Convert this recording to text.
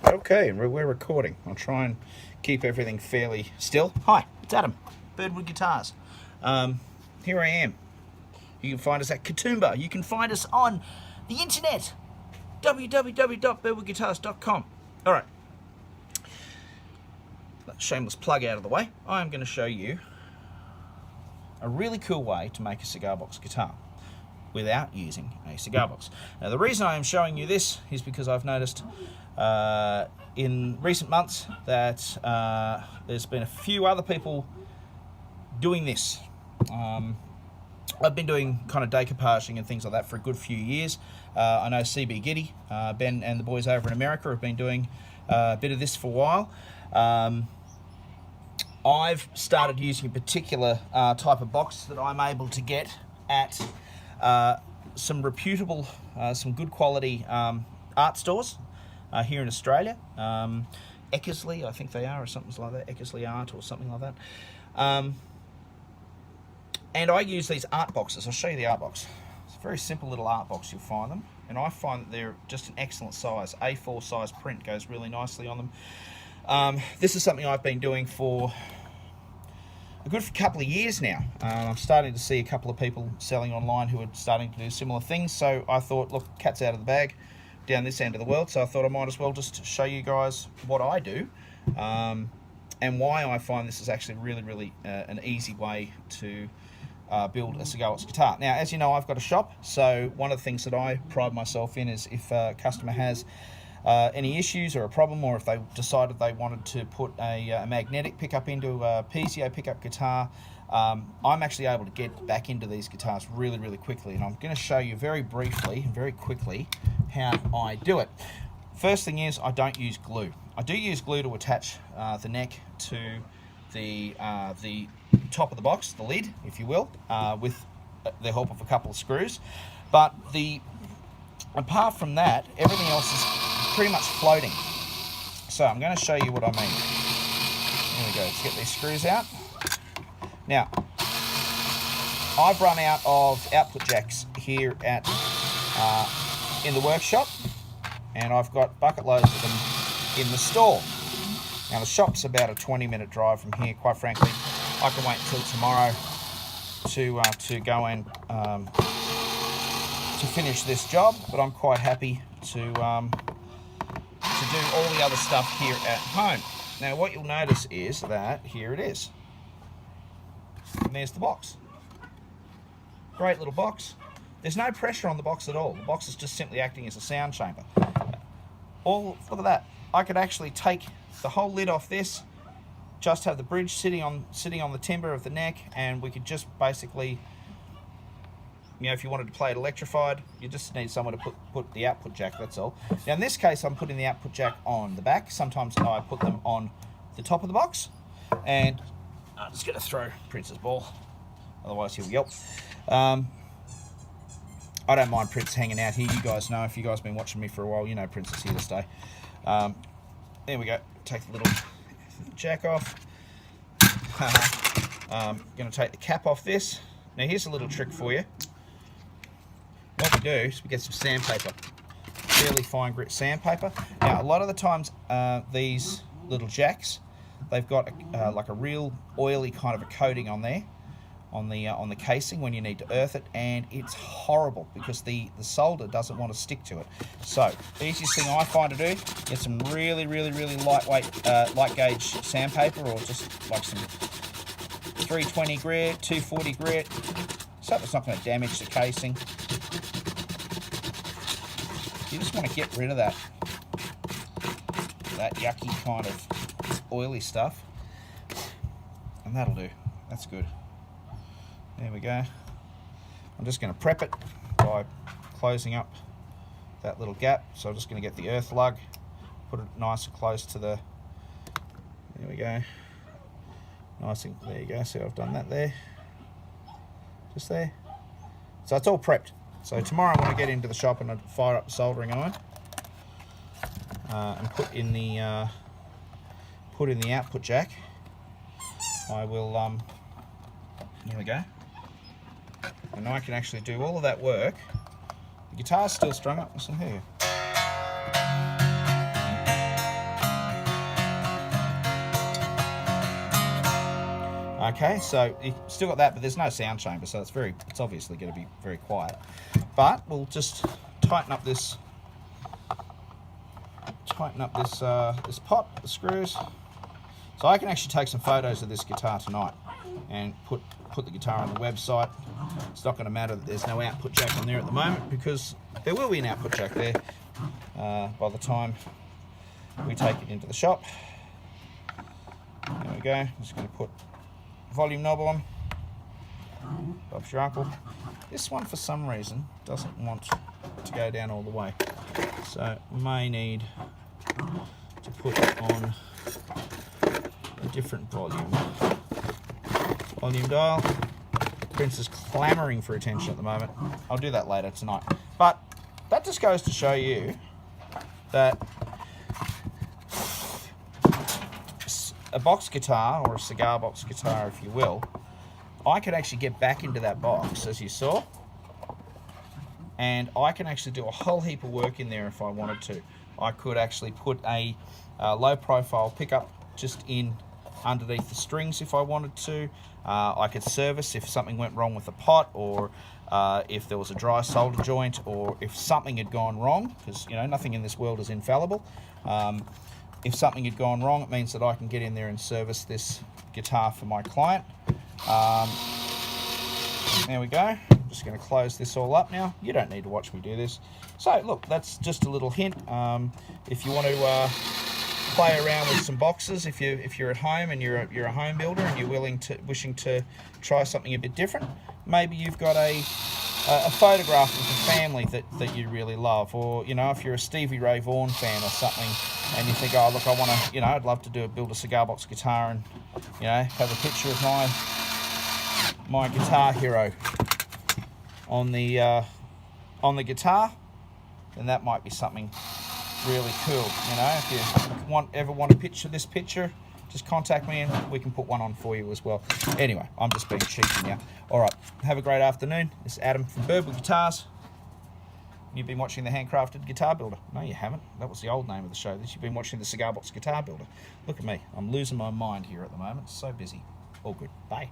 Okay, we're recording. I'll try and keep everything fairly still. Hi, it's Adam, Birdwood Guitars. Here I am. You can find us at Katoomba. You can find us on the internet, www.birdwoodguitars.com. All right, shameless plug out of the way. I'm going to show you a really cool way to make a cigar box guitar without using a cigar box. Now, the reason I am showing you this is because I've noticed in recent months that there's been a few other people doing this. I've been doing kind of decoupaging and things like that for a good few years. I know CBGs, Ben and the boys over in America have been doing a bit of this for a while. I've started using a particular type of box that I'm able to get at some reputable, some good quality art stores here in Australia. Eckersley, I think they are, or something like that. Eckersley Art or something like that. And I use these art boxes. I'll show you the art box. It's a very simple little art box, you'll find them. And I find that they're just an excellent size. A4 size print goes really nicely on them. This is something I've been doing for a good couple of years now. I'm starting to see a couple of people selling online who are starting to do similar things. So I thought, look, cat's out of the bag down this end of the world. So I thought I might as well just show you guys what I do. And why I find this is actually really an easy way to build a cigar box guitar. Now, as you know, I've got a shop, so one of the things that I pride myself in is if a customer has any issues or a problem, or if they decided they wanted to put a magnetic pickup into a piezo pickup guitar, I'm actually able to get back into these guitars really quickly, and I'm going to show you very briefly and very quickly how I do it. First thing is, I don't use glue. I do use glue to attach the neck to the top of the box, the lid, if you will, with the help of a couple of screws. But apart from that, everything else is pretty much floating. So I'm going to show you what I mean. Here we go. Let's get these screws out. Now, I've run out of output jacks here at in the workshop, and I've got bucket loads of them in the store. Now, the shop's about a 20-minute drive from here. Quite frankly, I can wait until tomorrow to go and to finish this job, but I'm quite happy to do all the other stuff here at home. Now, what you'll notice is that here it is, and there's the box. Great little box. There's no pressure on the box at all. The box is just simply acting as a sound chamber. Look at that. I could actually take the whole lid off this, just have the bridge sitting on the timber of the neck, and we could just basically, you know, if you wanted to play it electrified, you just need someone to put the output jack, that's all. Now in this case, I'm putting the output jack on the back. Sometimes I put them on the top of the box, and I'm just going to throw Prince's ball, otherwise he'll yelp. I don't mind Prince hanging out here. You guys know, if you guys have been watching me for a while, you know Prince is here to stay. There we go. Take the little jack off. I'm going to take the cap off this. Now here's a little trick for you. What we do is we get some sandpaper, fairly fine grit sandpaper. Now a lot of the times these little jacks, they've got like a real oily kind of a coating on there, on the casing when you need to earth it, and it's horrible because the solder doesn't want to stick to it. So the easiest thing I find to do, get some really lightweight light gauge sandpaper, or just like some 320 grit, 240 grit, so it's not going to damage the casing. You just want to get rid of that yucky kind of oily stuff, and that'll do. That's good. There we go. I'm just going to prep it by closing up that little gap. So I'm just going to get the earth lug, put it nice and close to the, there we go. Nice and, there you go. See, I've done that there. Just there. So it's all prepped. So tomorrow when I get into the shop and I fire up the soldering iron and put in the output jack, I will, here we go. And I can actually do all of that work. The guitar's still strung up. Listen here. Okay, so you still got that, but there's no sound chamber, so it's obviously going to be very quiet. But we'll just tighten up this this pot, the screws. So I can actually take some photos of this guitar tonight and put the guitar on the website. It's not going to matter that there's no output jack on there at the moment, because there will be an output jack there by the time we take it into the shop. There we go. I'm just going to put volume knob on. Bob's your uncle. This one, for some reason, doesn't want to go down all the way, so may need to put on a different volume dial. Prince is clamouring for attention at the moment. I'll do that later tonight. But that just goes to show you that a box guitar, or a cigar box guitar if you will, I could actually get back into that box, as you saw, and I can actually do a whole heap of work in there if I wanted to. I could actually put a low profile pickup just in underneath the strings if I wanted to. I could service if something went wrong with the pot, or if there was a dry solder joint, or if something had gone wrong, because nothing in this world is infallible. If something had gone wrong, it means that I can get in there and service this guitar for my client. There we go. I'm just going to close this all up now. You don't need to watch me do this. So look, that's just a little hint. If you want to play around with some boxes, if you're at home and you're a home builder and you're wishing to try something a bit different, maybe you've got a photograph of a family that you really love, or if you're a Stevie Ray Vaughan fan or something, and you think, oh look, I want to, I'd love to build a cigar box guitar and have a picture of my guitar hero on the guitar, then that might be something really cool. If you ever want to picture this picture, just contact me and we can put one on for you as well. Anyway, I'm just being cheeky now. All right, have a great afternoon. This is Adam from Burble Guitars. You've been watching the Handcrafted Guitar Builder. No, you haven't. That was the old name of the show. You've been watching the Cigar Box Guitar Builder. Look at me. I'm losing my mind here at the moment. So busy. All good. Bye.